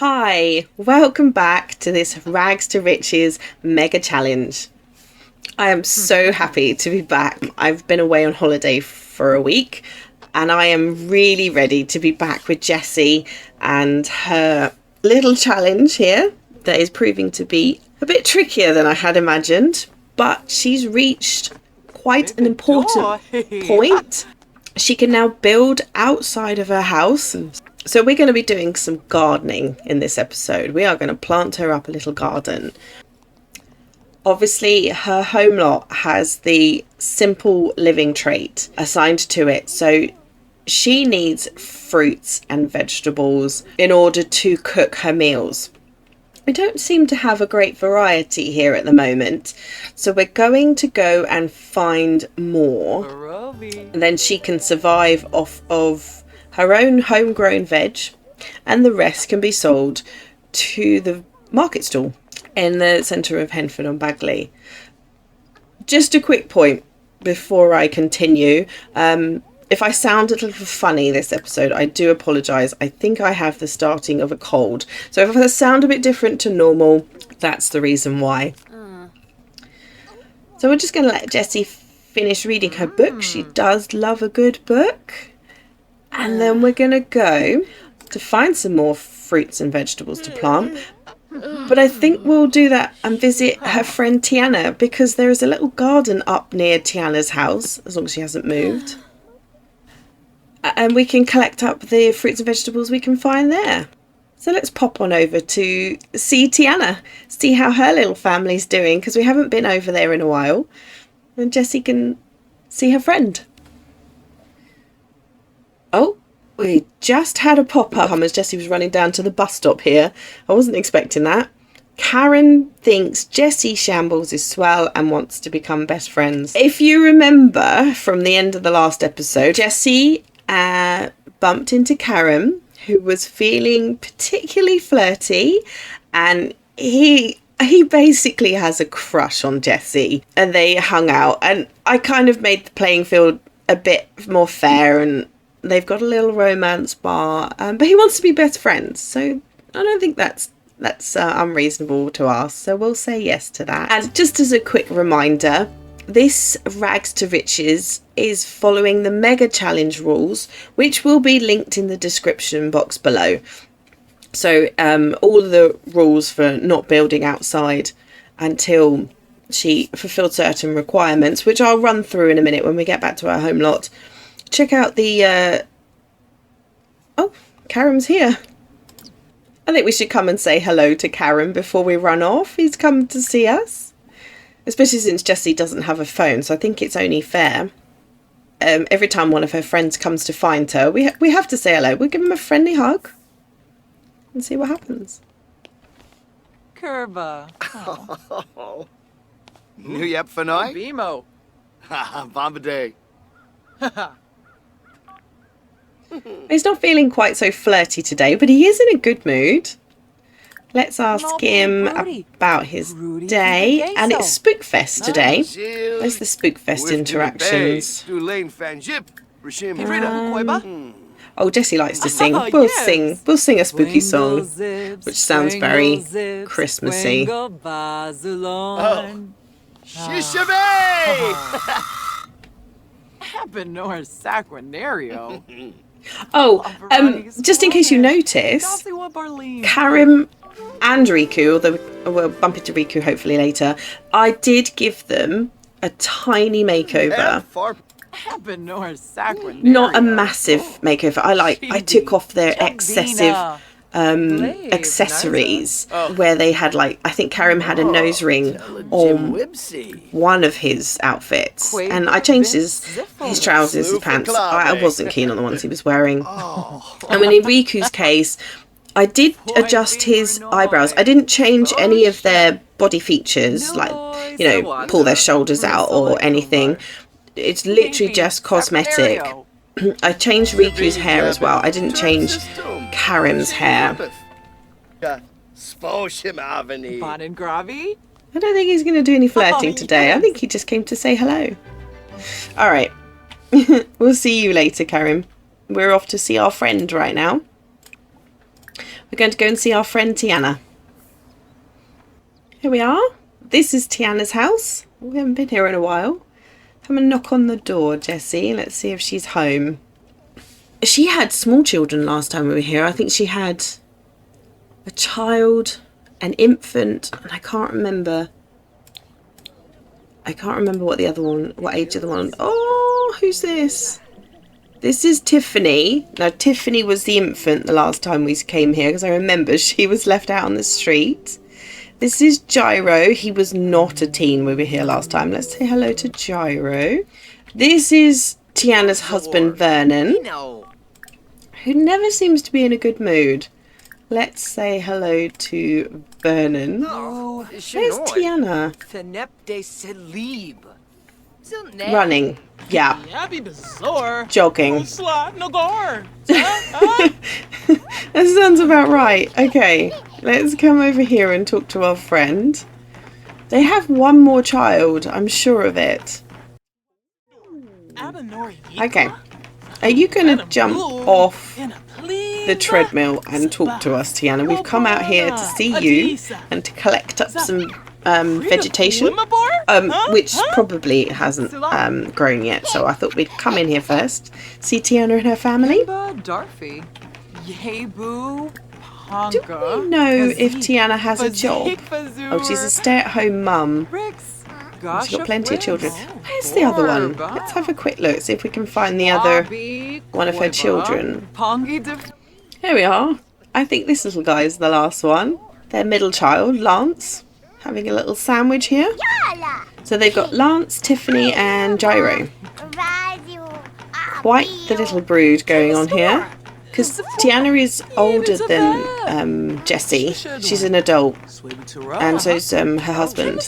Hi, welcome back to this Rags to Riches mega challenge. I am so happy to be back. I've been away on holiday for a week and I am really ready to be back with Jessie and her little challenge here that is proving to be a bit trickier than I had imagined, but she's reached quite an important point. She can now build outside of her house. So we're going to be doing some gardening in this episode. We are going to plant her up a little garden. Obviously, her home lot has the simple living trait assigned to it. So she needs fruits and vegetables in order to cook her meals. We don't seem to have a great variety here at the moment. So we're going to go and find more. And then she can survive off of her own homegrown veg, and the rest can be sold to the market stall in the centre of Henford on Bagley. Just a quick point before I continue. If I sound a little funny this episode, I do apologise. I think I have the starting of a cold. So if I sound a bit different to normal, that's the reason why. So we're just going to let Jessie finish reading her book. She does love a good book. And then we're going to go to find some more fruits and vegetables to plant. But I think we'll do that and visit her friend Tiana, because there is a little garden up near Tiana's house, as long as she hasn't moved. And we can collect up the fruits and vegetables we can find there. So let's pop on over to see Tiana, see how her little family's doing, because we haven't been over there in a while. And Jessie can see her friend. Oh, we just had a pop-up as Jessie was running down to the bus stop here. I wasn't expecting that. Karen thinks Jessie Shambles is swell and wants to become best friends. If you remember from the end of the last episode, Jessie bumped into Karen, who was feeling particularly flirty, and he basically has a crush on Jessie, and they hung out, and I kind of made the playing field a bit more fair, and they've got a little romance bar, but he wants to be best friends, so I don't think that's unreasonable to ask, so we'll say yes to that. And just as a quick reminder, this Rags to Riches is following the Mega Challenge rules, which will be linked in the description box below. So all of the rules for not building outside until she fulfilled certain requirements, which I'll run through in a minute when we get back to our home lot. Check out the... Oh, Karim's here. I think we should come and say hello to Karim before we run off. He's come to see us. Especially since Jessie doesn't have a phone, so I think it's only fair. Every time one of her friends comes to find her, we have to say hello. We'll give him a friendly hug and see what happens. Curva. Oh. Nu je hebt van mij? Bimo. Bombadee. He's not feeling quite so flirty today, but he is in a good mood. Let's ask him about his day. And it's Spookfest today. There's the Spookfest interactions. Oh, Jessie likes to sing. We'll sing a spooky song, which sounds very Christmassy. Oh, Shishabay! Ebenor Sacranario. Oh, just in case you noticed, Karim and Riku, although we'll bump into Riku hopefully later, I did give them a tiny makeover. Not a massive makeover. I took off their excessive accessories, where they had, like, I think Karim had a nose ring on one of his outfits, and I changed his trousers, his pants. I wasn't keen on the ones he was wearing. And in Riku's case, I did adjust his eyebrows. I didn't change any of their body features, like, you know, pull their shoulders out or anything. It's literally just cosmetic. I changed Riku's hair as well. I didn't change Karim's hair. I don't think he's going to do any flirting today. I think he just came to say hello. All right. We'll see you later, Karim. We're off to see our friend right now. we're going to go and see our friend Tiana. Here we are. This is Tiana's house. We haven't been here in a while. Come and knock on the door, Jessie. Let's see if she's home. She had small children last time we were here. I think she had a child, an infant, and I can't remember what the other one, what age of the one. Oh, who's this? This is Tiffany. Now, Tiffany was the infant the last time we came here, because I remember she was left out on the street. This is Gyro. He was not a teen when we were here last time. Let's say hello to Gyro. This is Tiana's husband, Vernon, who never seems to be in a good mood. Let's say hello to Vernon. Where's Tiana? Running. Yeah. Jogging. That sounds about right. Okay, let's come over here and talk to our friend. They have one more child, I'm sure of it. Okay. Are you going to jump off the treadmill and talk to us, Tiana? We've come out here to see you and to collect up some vegetation, which probably hasn't grown yet, so I thought we'd come in here first, see Tiana and her family. Do we know if Tiana has a job? Oh, she's a stay-at-home mum. She's got plenty of children. Where's the other one? Let's have a quick look, see if we can find the other one of her children. Here we are. I think this little guy is the last one. Their middle child, Lance, having a little sandwich here. So they've got Lance, Tiffany and Gyro. Quite the little brood going on here. Because Tiana is older than Jessie. She's an adult. And so's her husband.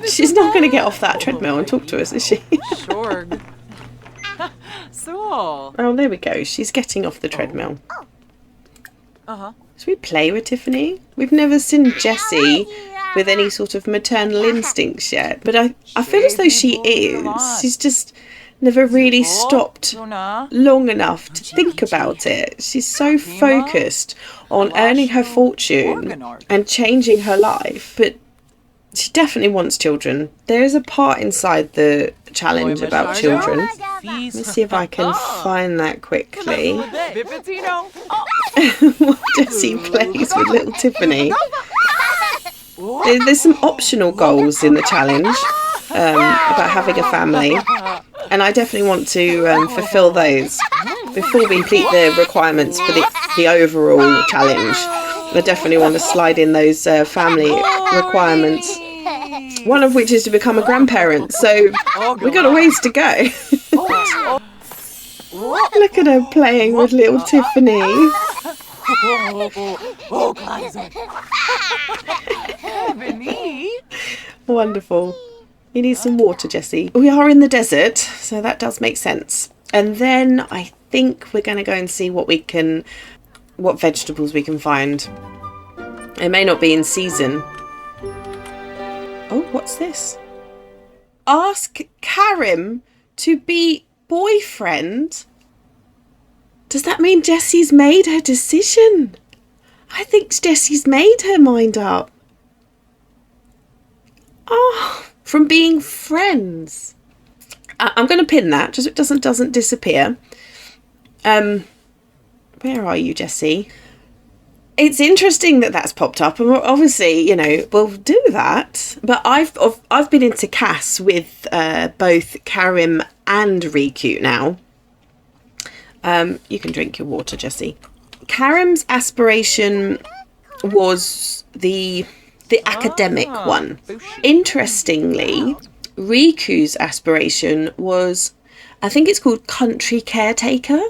She's not going to get off that treadmill and talk to us, is she? Oh, there we go. She's getting off the treadmill. Should we play with Tiffany? We've never seen Jessie with any sort of maternal instincts yet. But I feel as though she is. She's just never really stopped long enough to think about it. She's so focused on earning her fortune and changing her life. But she definitely wants children. There is a part inside the challenge about children. Let me see if I can find that quickly. Jessie plays with little Tiffany. There's some optional goals in the challenge about having a family, and I definitely want to fulfill those before we complete the requirements for the overall challenge. I definitely want to slide in those family requirements, one of which is to become a grandparent, so we've got a ways to go. Look at her playing with little Tiffany. Wonderful. You need some water, Jessie. We are in the desert, so that does make sense. And then I think we're going to go and see what vegetables we can find. It may not be in season. Oh, what's this? Ask Karim to be boyfriend. Does that mean Jessie's made her decision? I think Jessie's made her mind up. Oh, from being friends. I'm going to pin that just so it doesn't disappear. Where are you, Jessie? It's interesting that that's popped up, and obviously, we'll do that. But I've been into Cass with both Karim and Riku now. You can drink your water, Jessie. Karim's aspiration was the academic one. Interestingly, Riku's aspiration was, I think it's called country caretaker,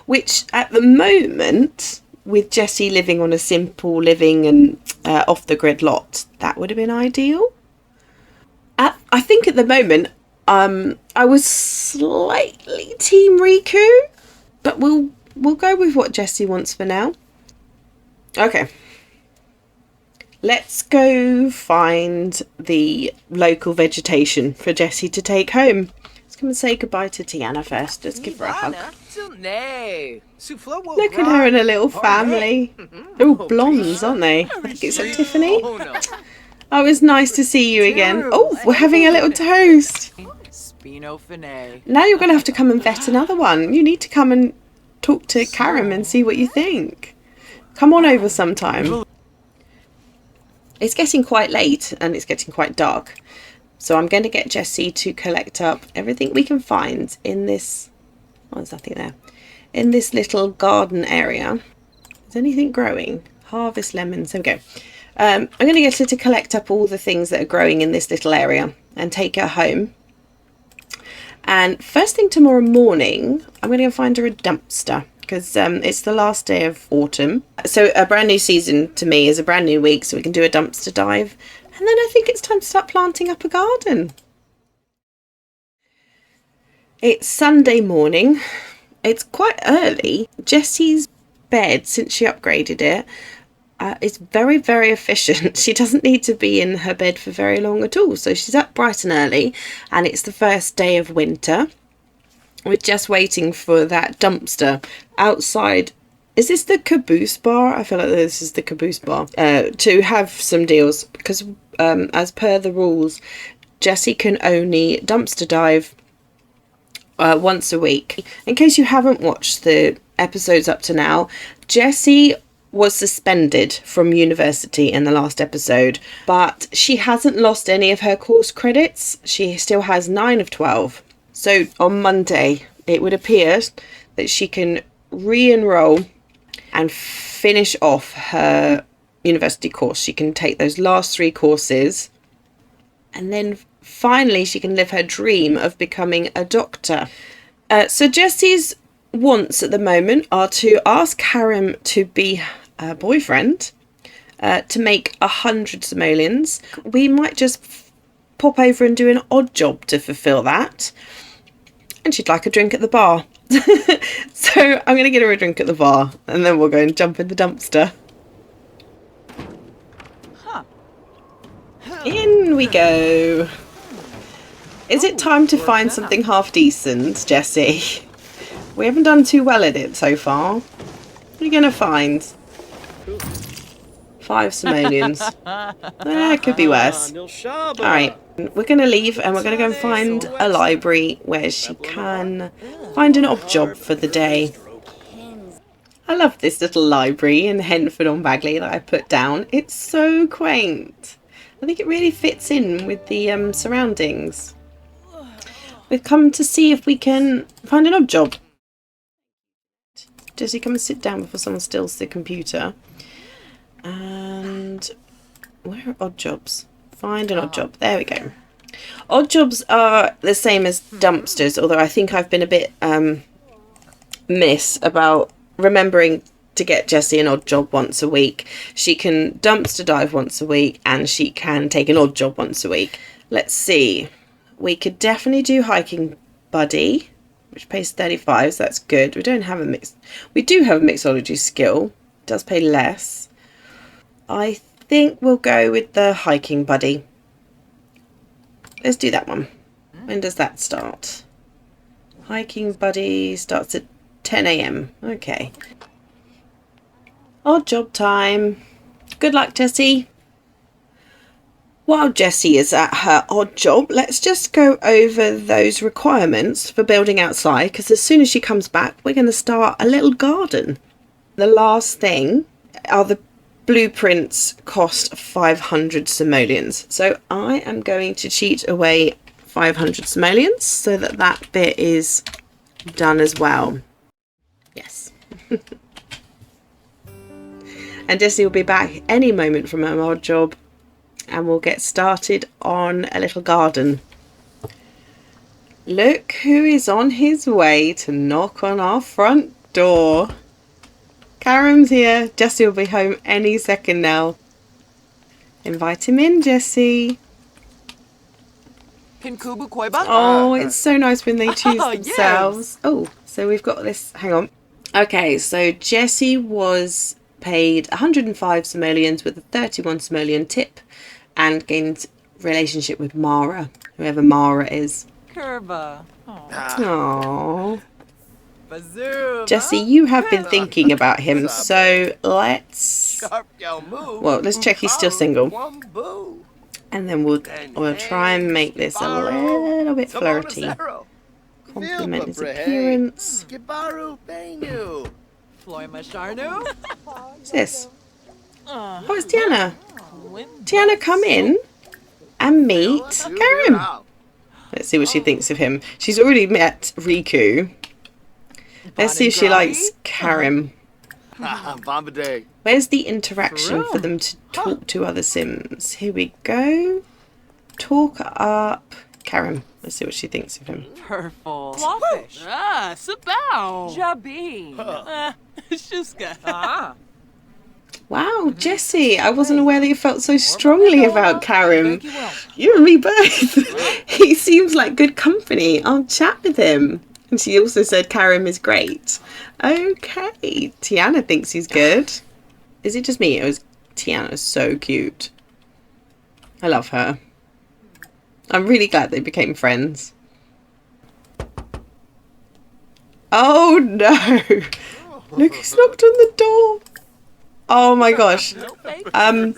which at the moment, with Jessie living on a simple living and off the grid lot, that would have been ideal. I think at the moment, I was slightly team Riku, but we'll go with what Jessie wants for now. Okay. Let's go find the local vegetation for Jessie to take home. Let's come and say goodbye to Tiana first. Let's give her a hug. Nay. Look at her and her little family. They're all blondes, aren't they? I think it's a Tiffany. Oh, it's nice to see you again. Oh, we're having a little toast. Now you're going to have to come and vet another one. You need to come and talk to Karen and see what you think. Come on over sometime. It's getting quite late and it's getting quite dark. So I'm going to get Jessie to collect up everything we can find in this... Oh, there's nothing there. In this little garden area. Is anything growing? Harvest lemons. There we go. I'm going to get her to collect up all the things that are growing in this little area and take her home. And first thing tomorrow morning, I'm going to go find her a dumpster because it's the last day of autumn. So a brand new season to me is a brand new week, so we can do a dumpster dive. And then I think it's time to start planting up a garden. It's Sunday morning. It's quite early. Jessie's bed, since she upgraded it, is very, very efficient. She doesn't need to be in her bed for very long at all. So she's up bright and early, and it's the first day of winter. We're just waiting for that dumpster outside. Is this the Caboose Bar? I feel like this is the Caboose Bar. To have some deals, because as per the rules, Jessie can only dumpster dive once a week. In case you haven't watched the episodes up to now, Jessie was suspended from university in the last episode, but she hasn't lost any of her course credits. She still has 9 of 12. So on Monday, it would appear that she can re-enroll and finish off her university course. She can take those last 3 courses, and then finally she can live her dream of becoming a doctor. So Jessie's wants at the moment are to ask Karen to be her boyfriend, to make 100 simoleons. We might just pop over and do an odd job to fulfill that. And she'd like a drink at the bar. So I'm going to get her a drink at the bar, and then we'll go and jump in the dumpster. In we go. Is it time to find something half decent, Jessie? We haven't done too well at it so far. What are you going to find? 5 simoleons. It could be worse. Alright, we're going to leave and we're going to go and find a library where she can find an odd job for the day. I love this little library in Henford-on-Bagley that I put down. It's so quaint. I think it really fits in with the surroundings. We've come to see if we can find an odd job. Jessie, come and sit down before someone steals the computer. And where are odd jobs? Find an odd job. There we go. Odd jobs are the same as dumpsters, although I think I've been a bit miss about remembering to get Jessie an odd job once a week. She can dumpster dive once a week and she can take an odd job once a week. Let's see. We could definitely do hiking buddy, which pays 35, so that's good. We don't have a mix. We do have a mixology skill. It does pay less. I think we'll go with the hiking buddy. Let's do that one. When does that start? Hiking buddy starts at 10 AM. Okay. Odd job time. Good luck, Jessie. While Jessie is at her odd job, let's just go over those requirements for building outside, because as soon as she comes back, we're going to start a little garden. The last thing are the blueprints cost 500 simoleons. So I am going to cheat away 500 simoleons so that that bit is done as well. Yes. And Jessie will be back any moment from her odd job, and we'll get started on a little garden. Look who is on his way to knock on our front door. Karen's here. Jessie will be home any second now. Invite him in, Jessie. Oh, it's so nice when they choose themselves. Yes. Oh, so we've got this. Hang on. Okay, so Jessie was paid 105 simoleons with a 31 simoleon tip and gained relationship with Mara, whoever Mara is. Curva. Aww. Bazoo. Jesse, you have been thinking about him, so let's... Sharp yo move. Well, let's check he's still single. Wumbo. And then we'll try and make this a little bit flirty. Compliment his appearance. Skibaru Bainu. Floy Masharnu. What's this? Oh, it's Tiana. Tiana, come in and meet Karim. Let's see what she thinks of him. She's already met Riku. Let's see if she likes Karim. Bombadil. Where's the interaction for them to talk to other Sims? Here we go. Talk up Karim. Let's see what she thinks of him. Purple. Clawfish. Sabow. Jabi. Shuska. Wow, Jesse, I wasn't aware that you felt so strongly about Karim. You and me both. He seems like good company. I'll chat with him. And she also said Karim is great. Okay, Tiana thinks he's good. Is it just me? Tiana is so cute. I love her. I'm really glad they became friends. Oh no! Look who's knocked on the door. Oh my gosh. I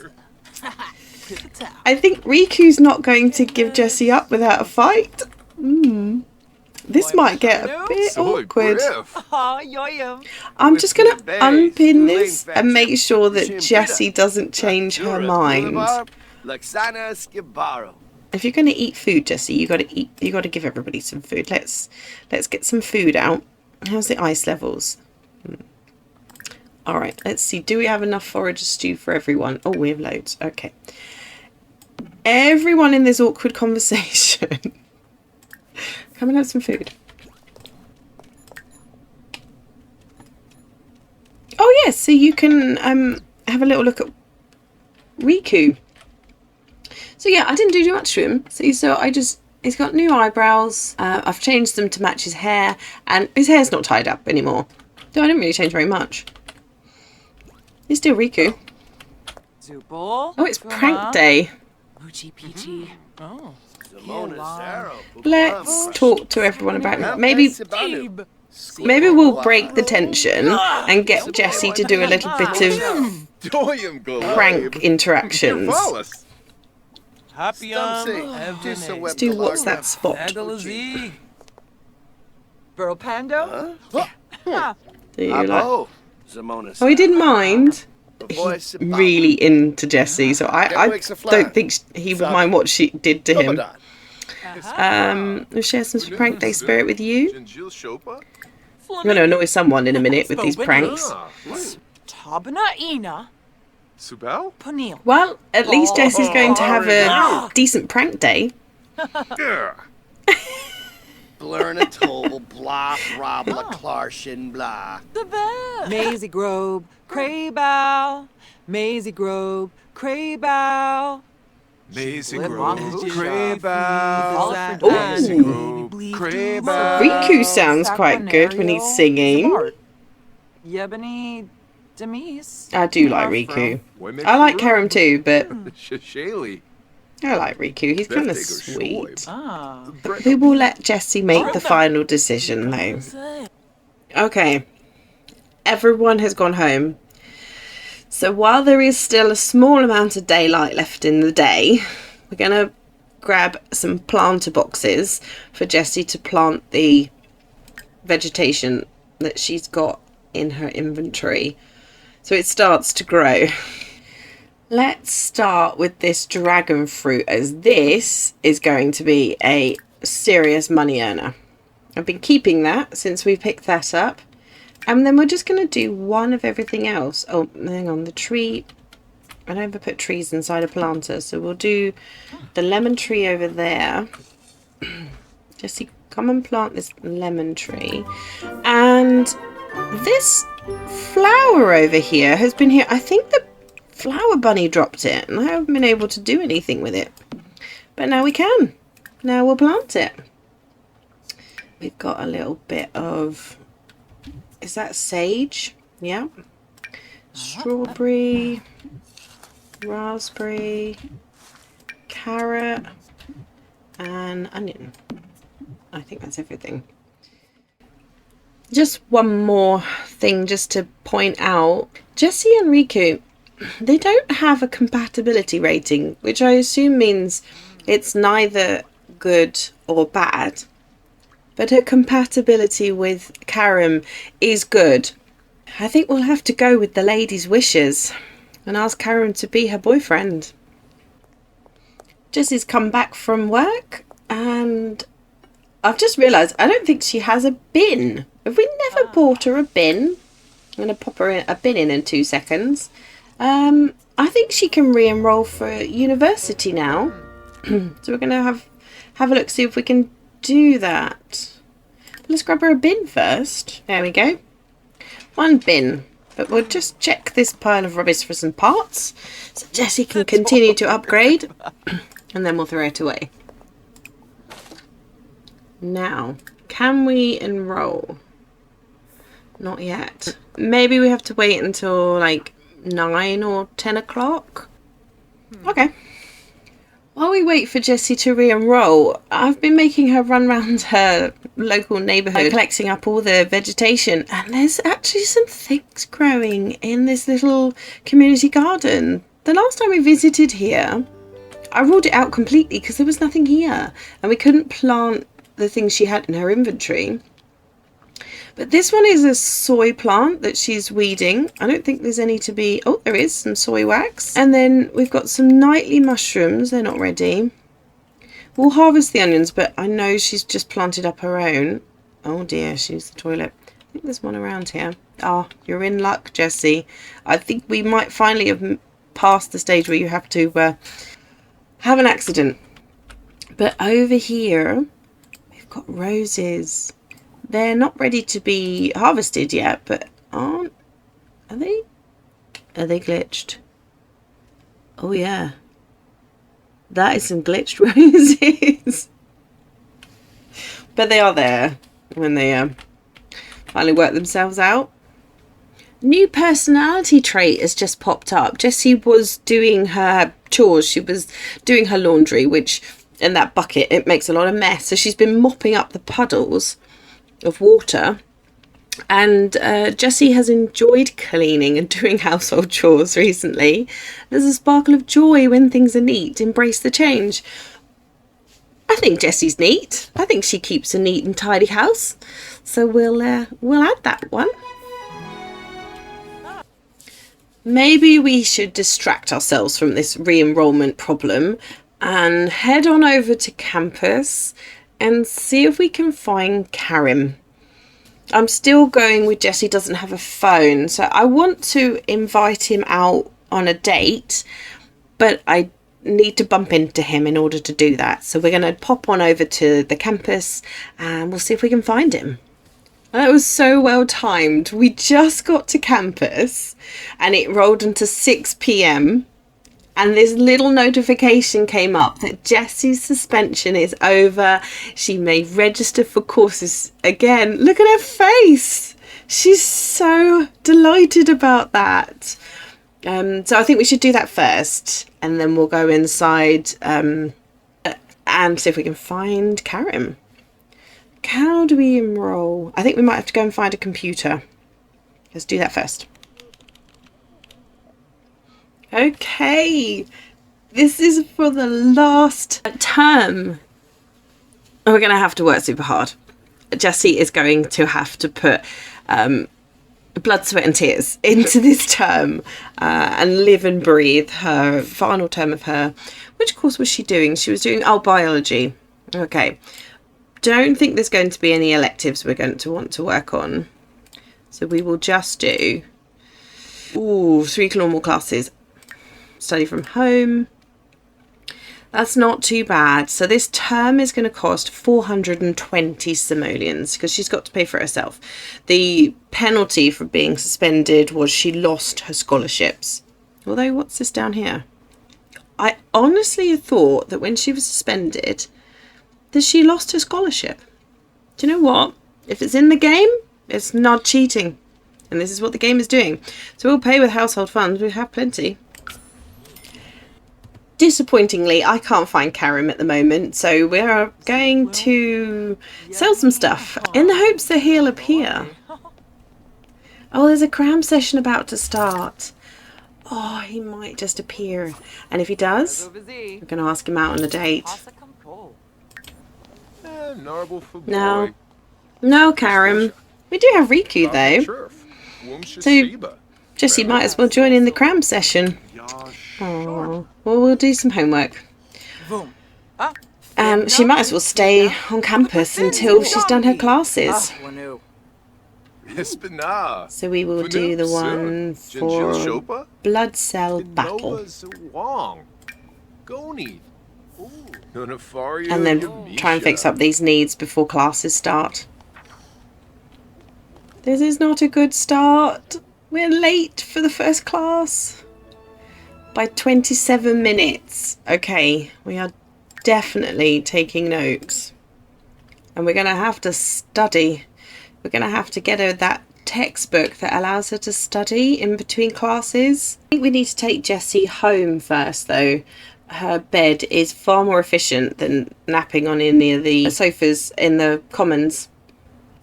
think Riku's not going to give Jesse up without a fight. This might get a bit awkward. I'm just going to unpin this and make sure that Jessie doesn't change her mind. If you're going to eat food, Jessie, you got to give everybody some food. Let's get some food out. How's the ice levels? All right, let's see. Do we have enough forager stew for everyone? Oh, we have loads. Okay. Everyone in this awkward conversation. Come and have some food. Oh, yes. So you can have a little look at Riku. So, yeah, I didn't do too much to him. See, so he's got new eyebrows. I've changed them to match his hair. And his hair's not tied up anymore. So I didn't really change very much. He's still Riku. Zupal. Oh, it's prank day. Moochie Peachy. Oh. Let's talk to everyone about it. Maybe we'll break the tension and get Jessie to do a little bit of prank interactions. Let's do what's that spot? Burl Pando. Do you like? Oh, he didn't mind. He's really into Jessie, so I don't think he would mind what she did to him. We'll share some prank day spirit with you. I'm going to annoy someone in a minute with these pranks. Tabana Ina. Subel? Panil. Well, at least Jessie's going to have a decent prank day. Blurna Tol, blah, Rabla, Klarshin, blah. Maisie Grove, Craybow. Maisie Grove, Craybow. Maisie Slip Grove, on the Craybow. Ooh. Maisie Grove, Craybow. Riku sounds quite good when he's singing. Yebony Demise. I do like Riku. I like Karim too, but Shashayli. I like Riku. He's kind of sweet. Ah. We will let Jessie make the final decision, though. Okay. Everyone has gone home. So while there is still a small amount of daylight left in the day, we're going to grab some planter boxes for Jessie to plant the vegetation that she's got in her inventory so it starts to grow. Let's start with this dragon fruit, as this is going to be a serious money earner. I've been keeping that since we picked that up. And then we're just going to do one of everything else. Oh, hang on, the tree. I never put trees inside a planter, so we'll do the lemon tree over there. Jessie, come and plant this lemon tree. And this flower over here has been here. I think the flower bunny dropped it and I haven't been able to do anything with it, but now we can. Now we'll plant it. We've got a little bit of, is that sage? Yeah. Strawberry, raspberry, carrot and onion. I think that's everything. Just one more thing just to point out. Jessie and Riku, they don't have a compatibility rating, which I assume means it's neither good or bad. But her compatibility with Karim is good. I think we'll have to go with the lady's wishes and ask Karim to be her boyfriend. Jessie's come back from work and I've just realised I don't think she has a bin. Have we never bought her a bin? I'm going to pop her a bin in 2 seconds. I think she can re-enroll for university now. So we're going to have a look, see if we can do that. Let's grab her a bin first. There we go. 1 bin. But we'll just check this pile of rubbish for some parts so Jessie can continue to upgrade. And then we'll throw it away. Now, can we enroll? Not yet. Maybe we have to wait until like 9 or 10 o'clock. Okay. While we wait for Jessie to re-enroll, I've been making her run around her local neighbourhood, collecting up all the vegetation, and there's actually some things growing in this little community garden. The last time we visited here, I ruled it out completely because there was nothing here, and we couldn't plant the things she had in her inventory. But this one is a soy plant that she's weeding. I don't think there's any to be... Oh, there is some soy wax. And then we've got some nightly mushrooms. They're not ready. We'll harvest the onions, but I know she's just planted up her own. Oh dear, she used the toilet. I think there's one around here. Ah, you're in luck, Jessie. I think we might finally have passed the stage where you have to have an accident. But over here, we've got roses. They're not ready to be harvested yet, but are they? Are they glitched? Oh yeah. That is some glitched roses. But they are there when they finally work themselves out. New personality trait has just popped up. Jessie was doing her chores. She was doing her laundry, which in that bucket, it makes a lot of mess. So she's been mopping up the puddles of water, and Jessie has enjoyed cleaning and doing household chores recently. There's a sparkle of joy when things are neat. Embrace the change. I think Jessie's neat. I think she keeps a neat and tidy house, so we'll add that one. Maybe we should distract ourselves from this re-enrollment problem and head on over to campus and see if we can find Karim. I'm still going with Jessie doesn't have a phone, so I want to invite him out on a date, but I need to bump into him in order to do that. So we're going to pop on over to the campus and we'll see if we can find him. That was so well timed. We just got to campus and it rolled into 6 p.m. and this little notification came up that Jessie's suspension is over. She may register for courses again. Look at her face. She's so delighted about that. So I think we should do that first, and then we'll go inside and see if we can find Karim. How do we enroll? I think we might have to go and find a computer. Let's do that first. Okay, this is for the last term. We're going to have to work super hard. Jessie is going to have to put blood, sweat and tears into this term and live and breathe her final term of her... Which course was she doing? She was doing biology. Okay. Don't think there's going to be any electives we're going to want to work on. So we will just do 3 normal classes. Study from home. That's not too bad. So this term is going to cost 420 simoleons because she's got to pay for it herself. The penalty for being suspended was she lost her scholarships. Although, what's this down here? I honestly thought that when she was suspended that she lost her scholarship. Do you know what? If it's in the game, it's not cheating. And this is what the game is doing. So we'll pay with household funds. We have plenty. disappointingly, I can't find Karim at the moment, so we're going to sell some stuff in the hopes that he'll appear. Oh, there's a cram session about to start. Oh, he might just appear. And if he does, we're going to ask him out on a date. No. No, Karim. We do have Riku, though. So, Jessie might as well join in the cram session. Oh, well, we'll do some homework. She might as well stay on campus until she's done her classes. So we will do the one for blood cell battle. And then try and fix up these needs before classes start. This is not a good start. We're late for the first class. By 27 minutes. Okay, we are definitely taking notes. And we're going to have to study. We're going to have to get her that textbook that allows her to study in between classes. I think we need to take Jessie home first, though. Her bed is far more efficient than napping on any of the sofas in the commons.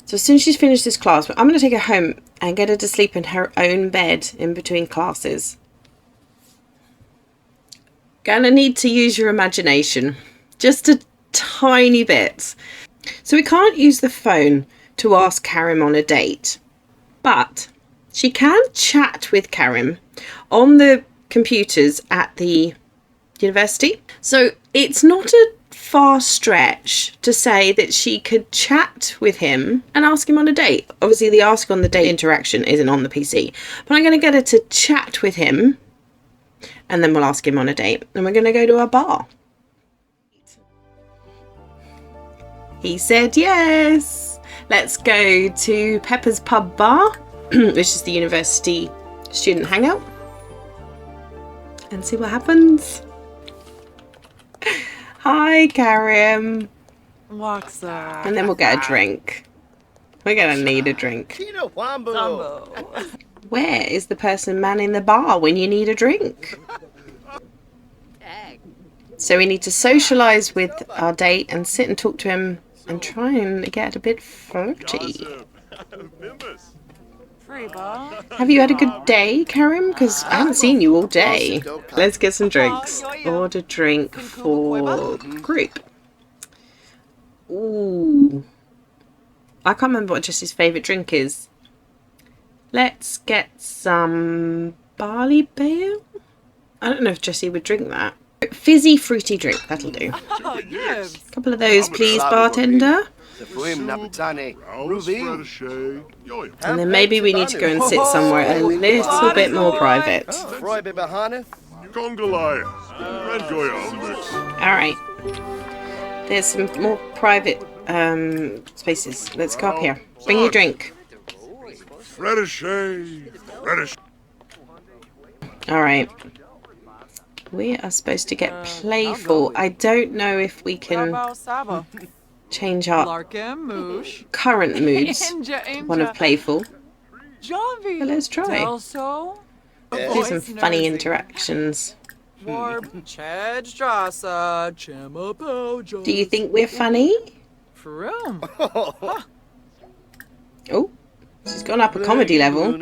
So as soon as she's finished this class, I'm going to take her home and get her to sleep in her own bed in between classes. Gonna need to use your imagination. Just a tiny bit. So we can't use the phone to ask Karim on a date. But she can chat with Karim on the computers at the university. So it's not a far stretch to say that she could chat with him and ask him on a date. Obviously the ask on the date interaction isn't on the PC. But I'm going to get her to chat with him. And then we'll ask him on a date. And we're going to go to a bar. He said yes. Let's go to Pepper's Pub Bar, which is the university student hangout. And see what happens. Hi, Karim. And then we'll get a drink. We're going to need a drink. Where is the person manning the bar when you need a drink? So we need to socialise with our date and sit and talk to him and try and get a bit flirty. Have you had a good day, Karim? Because I haven't seen you all day. Let's get some drinks. Order drink for group. Ooh. I can't remember what Jessie's favourite drink is. Let's get some barley beer. I don't know if Jessie would drink that. Fizzy fruity drink, that'll do. Oh, yes. A couple of those, please, bartender. And then maybe we need to go and sit somewhere a little bit more private. Alright. There's some more private spaces. Let's go up here. Bring your drink. Alright. We are supposed to get playful. I don't know if we can change our current moods. One of playful. But let's try. Do some funny interactions. Do you think we're funny? Oh, she's gone up a comedy level.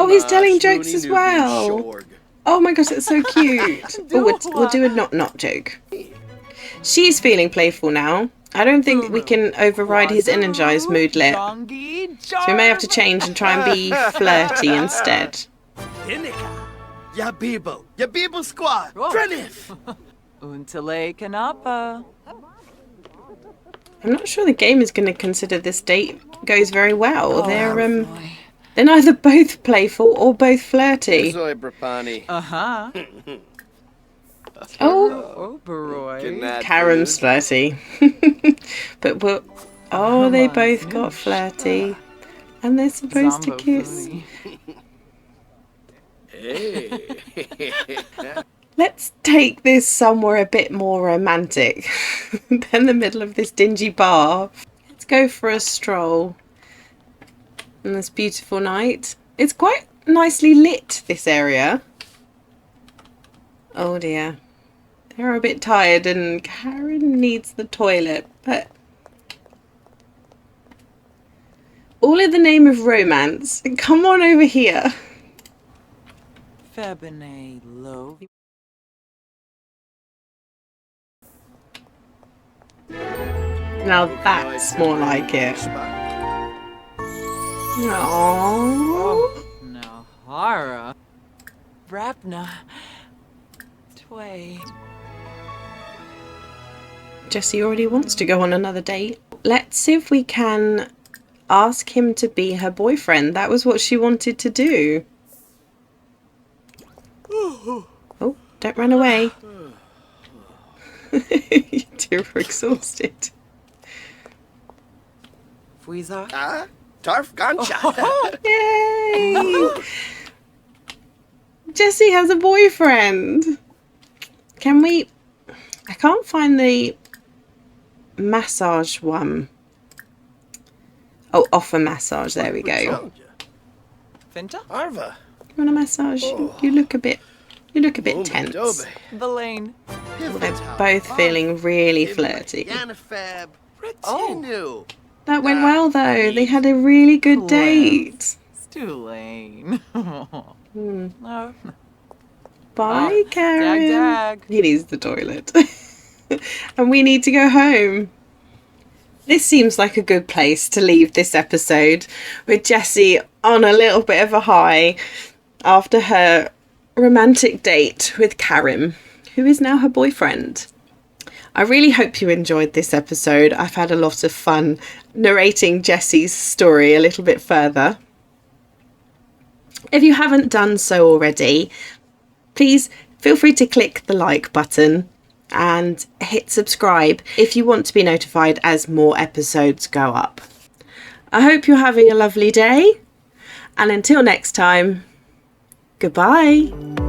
Oh, he's telling jokes as well. Oh my gosh, that's so cute. Oh, we'll do a not joke. She's feeling playful now. I don't think we can override his energized moodlet. So we may have to change and try and be flirty instead. Ya Beeble squad, Trenif! Untale Kanapa. I'm not sure the game is going to consider this date goes very well. They're neither both playful or both flirty. Uh-huh. Oh, Karim's flirty. But they both got flirty. And they're supposed to kiss. Let's take this somewhere a bit more romantic than the middle of this dingy bar. Let's go for a stroll on this beautiful night. It's quite nicely lit, this area. Oh dear. They're a bit tired and Karen needs the toilet, but all in the name of romance. Come on over here. Febine low. Now that's more like it. Aww. Nahara. Rapna. Tway. Jessie already wants to go on another date. Let's see if we can ask him to be her boyfriend. That was what she wanted to do. Oh, don't run away. You two are exhausted. Fuiza. Tarf Gancha. Yay! Jessie has a boyfriend. Can we... I can't find the massage one. Oh, offer massage. There we go. Finta. Arva. You want a massage? You look a bit tense. The lane. They're both feeling really flirty. Yanifab. Retinu. That went well though. They had a really good date. Stulane. No. Bye, Karen. Dag. He needs the toilet. And we need to go home. This seems like a good place to leave this episode, with Jessie on a little bit of a high after her romantic date with Karen, who is now her boyfriend. I really hope you enjoyed this episode. I've had a lot of fun narrating Jessie's story a little bit further. If you haven't done so already, please feel free to click the like button and hit subscribe if you want to be notified as more episodes go up. I hope you're having a lovely day, and until next time, goodbye.